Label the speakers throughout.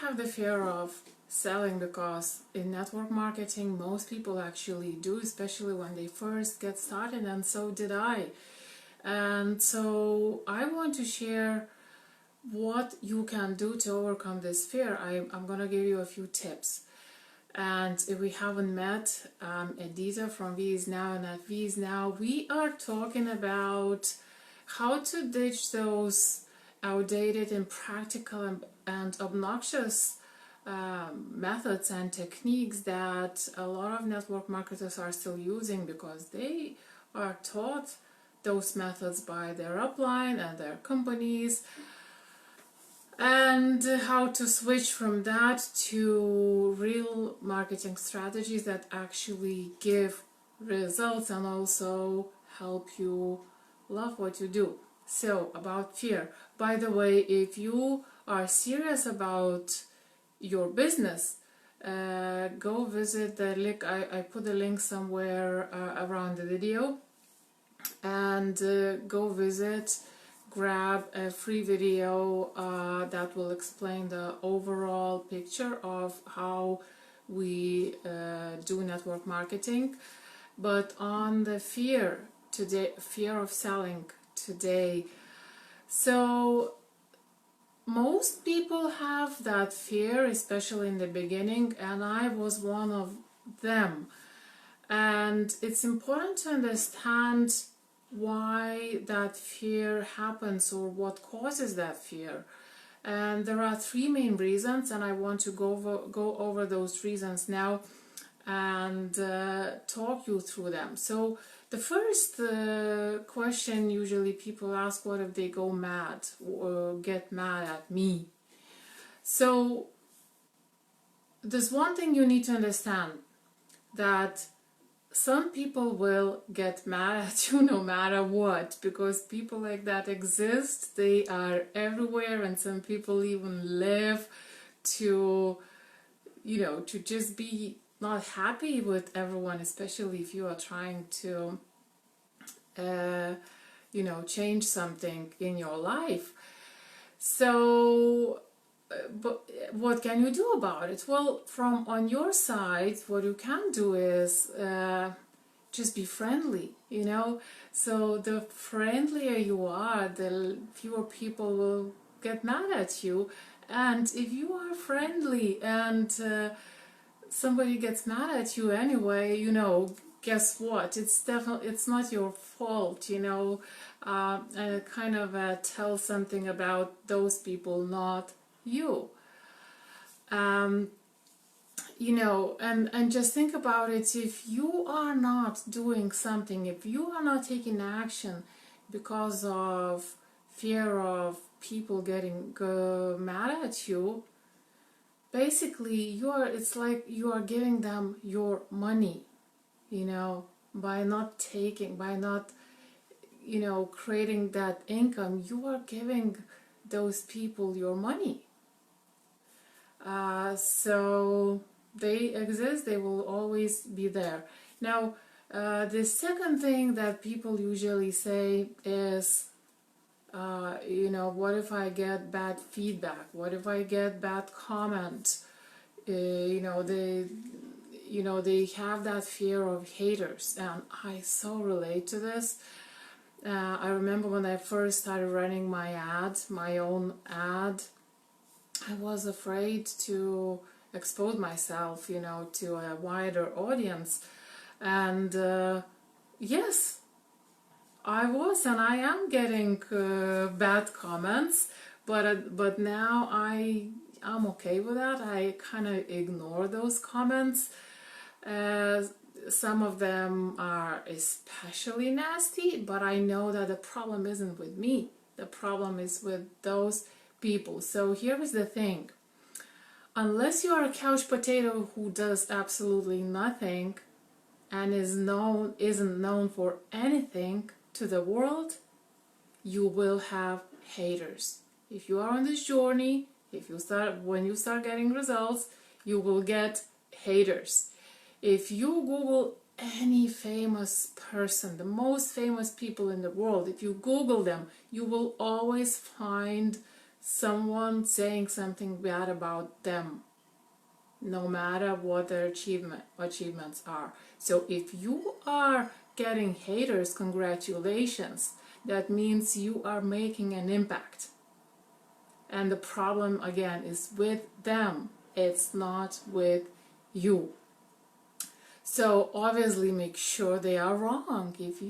Speaker 1: have the fear of selling, because in network marketing most people actually do, especially when they first get started, and so did I. And so I want to share what you can do to overcome this fear. I'm gonna give you a few tips. And if we haven't met, Edita from VIE+is Now, and at VIE+is Now we are talking about how to ditch those outdated, impractical, and obnoxious methods and techniques that a lot of network marketers are still using, because they are taught those methods by their upline and their companies, and how to switch from that to real marketing strategies that actually give results and also help you love what you do. So, about fear. By the way, if you are serious about your business, go visit the link. I put the link somewhere around the video, and go visit, grab a free video that will explain the overall picture of how we do network marketing. But on the fear today, fear of selling today, so most people have that fear, especially in the beginning, and I was one of them. And it's important to understand why that fear happens, or what causes that fear. And there are three main reasons, and I want to go over those reasons now and talk you through them. So the first question usually people ask, what if they go mad or get mad at me? So there's one thing you need to understand, that some people will get mad at you no matter what, because people like that exist. They are everywhere, and some people even live to, to just be not happy with everyone, especially if you are trying to, change something in your life. So, but what can you do about it? Well, on your side, what you can do is just be friendly, So the friendlier you are, the fewer people will get mad at you. And if you are friendly and somebody gets mad at you anyway, guess what? It's not your fault, and it kind of tells something about those people, not you. And just think about it. If you are not doing something, if you are not taking action because of fear of people getting mad at you, basically it's like you are giving them your money, by not creating that income. You are giving those people your money. So they exist, they will always be there. Now, the second thing that people usually say is, what if I get bad feedback? What if I get bad comments? They have that fear of haters, and I so relate to this. I remember when I first started running my own ad, I was afraid to expose myself, to a wider audience. And yes, I was, and I am getting bad comments, but now I'm okay with that. I kind of ignore those comments. Some of them are especially nasty, but I know that the problem isn't with me. The problem is with those people. So here is the thing. Unless you are a couch potato who does absolutely nothing and isn't known for anything to the world, you will have haters. If you are on this journey, when you start getting results, you will get haters. If you Google any famous person, the most famous people in the world, if you Google them, you will always find someone saying something bad about them, no matter what their achievements are. So if you are getting haters, congratulations. That means you are making an impact. And the problem again is with them. It's not with you. So obviously make sure they are wrong. If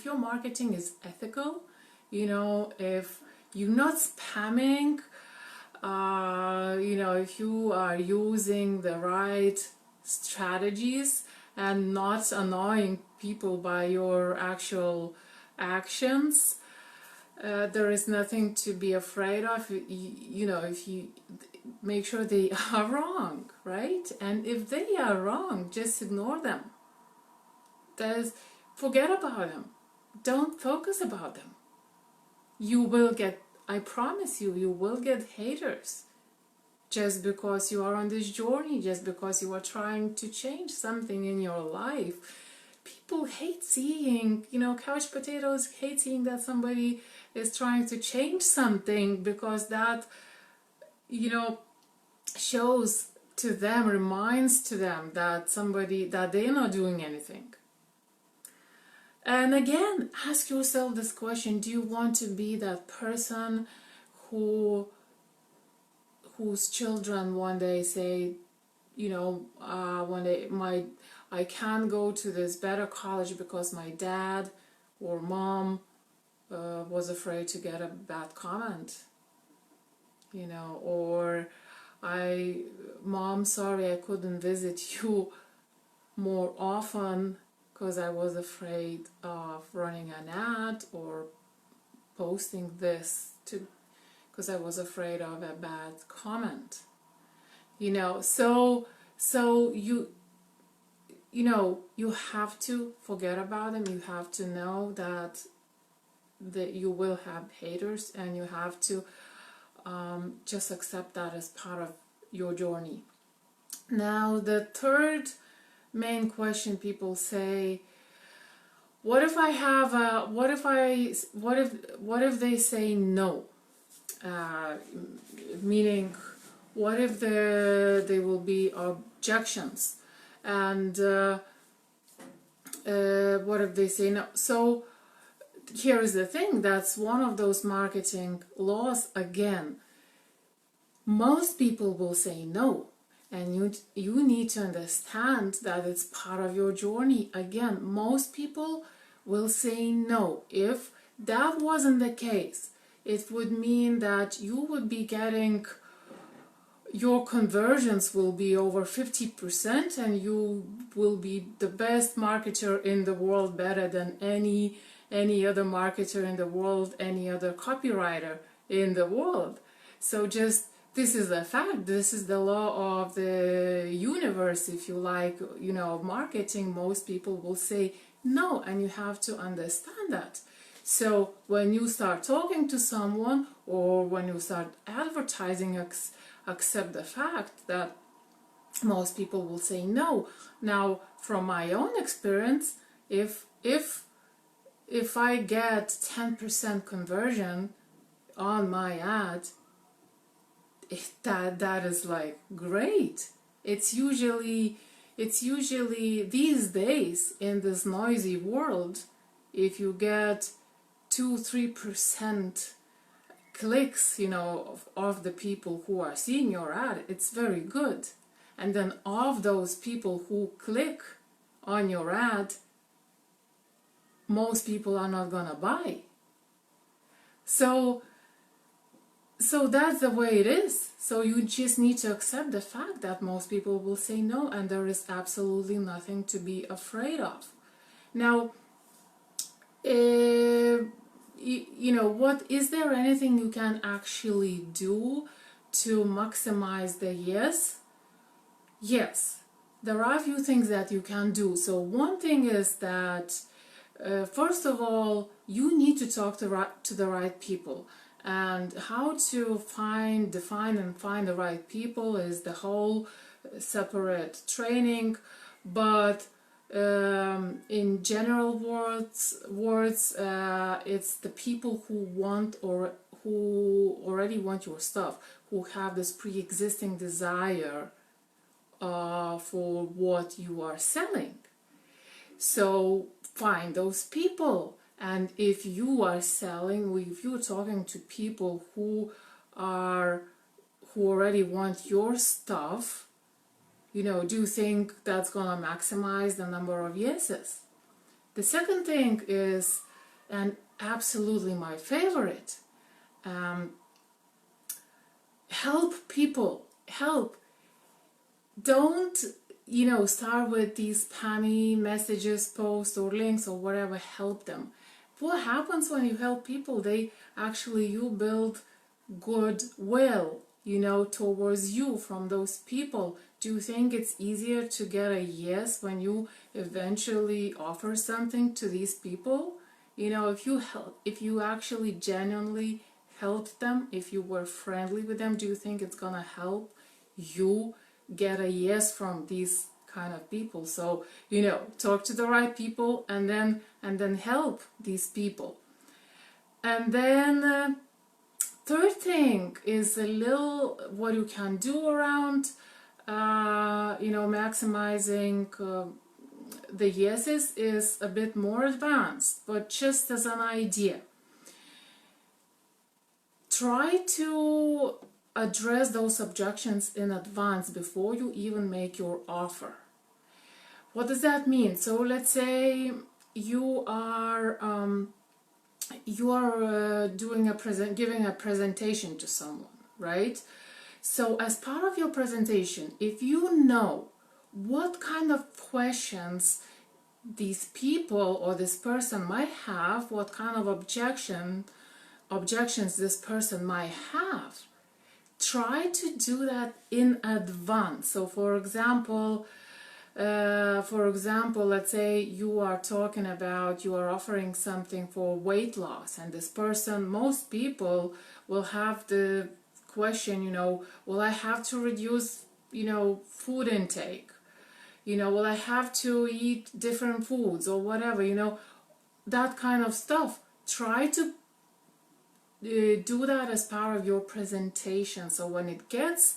Speaker 1: your marketing is ethical, if you're not spamming, if you are using the right strategies and not annoying people by your actual actions, there is nothing to be afraid of. If you make sure they are wrong, right? And if they are wrong, just ignore them. Forget about them. Don't focus about them. I promise you will get haters just because you are on this journey, just because you are trying to change something in your life. People hate seeing, couch potatoes hate seeing that somebody is trying to change something, because that, shows to them, reminds to them that they're not doing anything. And again, ask yourself this question: do you want to be that person whose children one day say, I can't go to this better college because my dad or mom was afraid to get a bad comment, or Mom, sorry I couldn't visit you more often because I was afraid of running an ad or posting this because I was afraid of a bad comment. So you have to forget about them. You have to know that you will have haters, and you have to just accept that as part of your journey. Now, the third main question people say: what if they say no? Meaning, what if there will be objections, and what if they say no? So here is the thing, that's one of those marketing laws again. Most people will say no, and you need to understand that it's part of your journey. Again, most people will say no. If that wasn't the case, it would mean that you would be getting, your conversions will be over 50%, and you will be the best marketer in the world, better than any other marketer in the world, any other copywriter in the world. So just, this is a fact, this is the law of the universe, if you like, of marketing. Most people will say no, and you have to understand that. So when you start talking to someone, or when you start advertising, accept the fact that most people will say no. Now, from my own experience, if I get 10% conversion on my ad, that is like great. It's usually these days, in this noisy world, if you get 2-3% clicks, of the people who are seeing your ad, it's very good. And then of those people who click on your ad, most people are not gonna buy. So that's the way it is. So you just need to accept the fact that most people will say no, and there is absolutely nothing to be afraid of. Now, what is there anything you can actually do to maximize the yes? Yes, there are a few things that you can do. So one thing is that first of all, you need to talk to the right people. And how to define and find the right people is the whole separate training. But in general words, it's the people who want or who already want your stuff, who have this pre-existing desire for what you are selling. So find those people, and if you are selling, if you're talking to people who already want your stuff, do you think that's gonna maximize the number of yeses? The second thing is, and absolutely my favorite, help people. Help. Don't start with these spammy messages, posts or links or whatever. Help them. What happens when you help people? You build goodwill towards you from those people. Do you think it's easier to get a yes when you eventually offer something to these people? If you actually genuinely helped them, if you were friendly with them, do you think it's gonna help you get a yes from these kind of people? So talk to the right people, and then help these people. And then third thing is a little what you can do around maximizing the yeses is a bit more advanced, but just as an idea, try to address those objections in advance before you even make your offer. What does that mean? So let's say you are giving a presentation to someone, right? So as part of your presentation, if you know what kind of questions these people or this person might have, what kind of objections this person might have, try to do that in advance. So for example, let's say you are offering something for weight loss, and this person, most people will have the question, will I have to reduce, food intake? Will I have to eat different foods or whatever, that kind of stuff. Try to do that as part of your presentation. So when it gets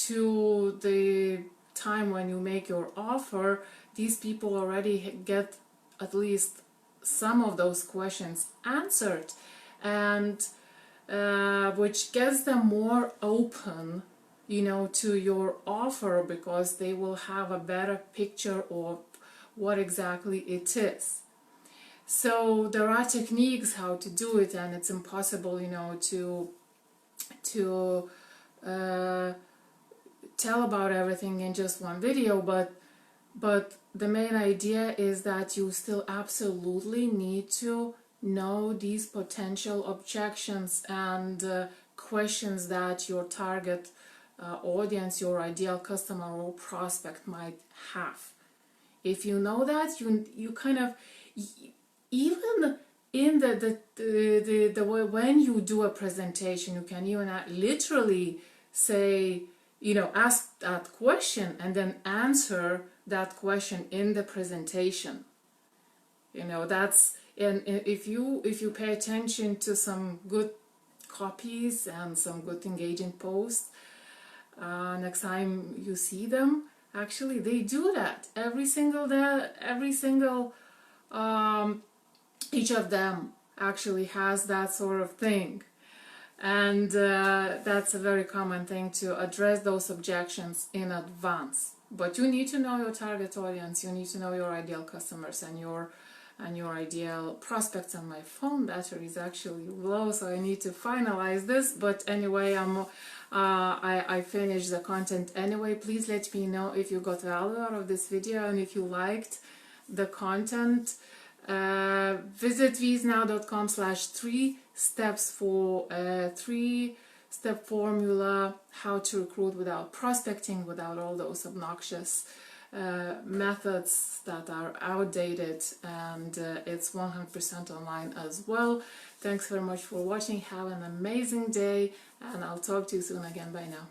Speaker 1: to the time when you make your offer, these people already get at least some of those questions answered, and which gets them more open to your offer, because they will have a better picture of what exactly it is. So there are techniques how to do it, and it's impossible to tell about everything in just one video, but the main idea is that you still absolutely need to know these potential objections and questions that your target audience, your ideal customer or prospect might have. If you know that, you kind of, even in the way when you do a presentation, you can even literally say, ask that question and then answer that question in the presentation. And if you pay attention to some good copies and some good engaging posts, next time you see them, actually they do that every single day. Each of them actually has that sort of thing, and that's a very common thing, to address those objections in advance. But you need to know your target audience, you need to know your ideal customers and your ideal prospects. And my phone battery is actually low, so I need to finalize this. But anyway, I finished the content anyway. Please let me know if you got value out of this video, and if you liked the content. Visit VIE+now.com/3 steps for a 3-step formula how to recruit without prospecting, without all those obnoxious methods that are outdated, and it's 100% online as well. Thanks very much for watching. Have an amazing day, and I'll talk to you soon again. Bye now.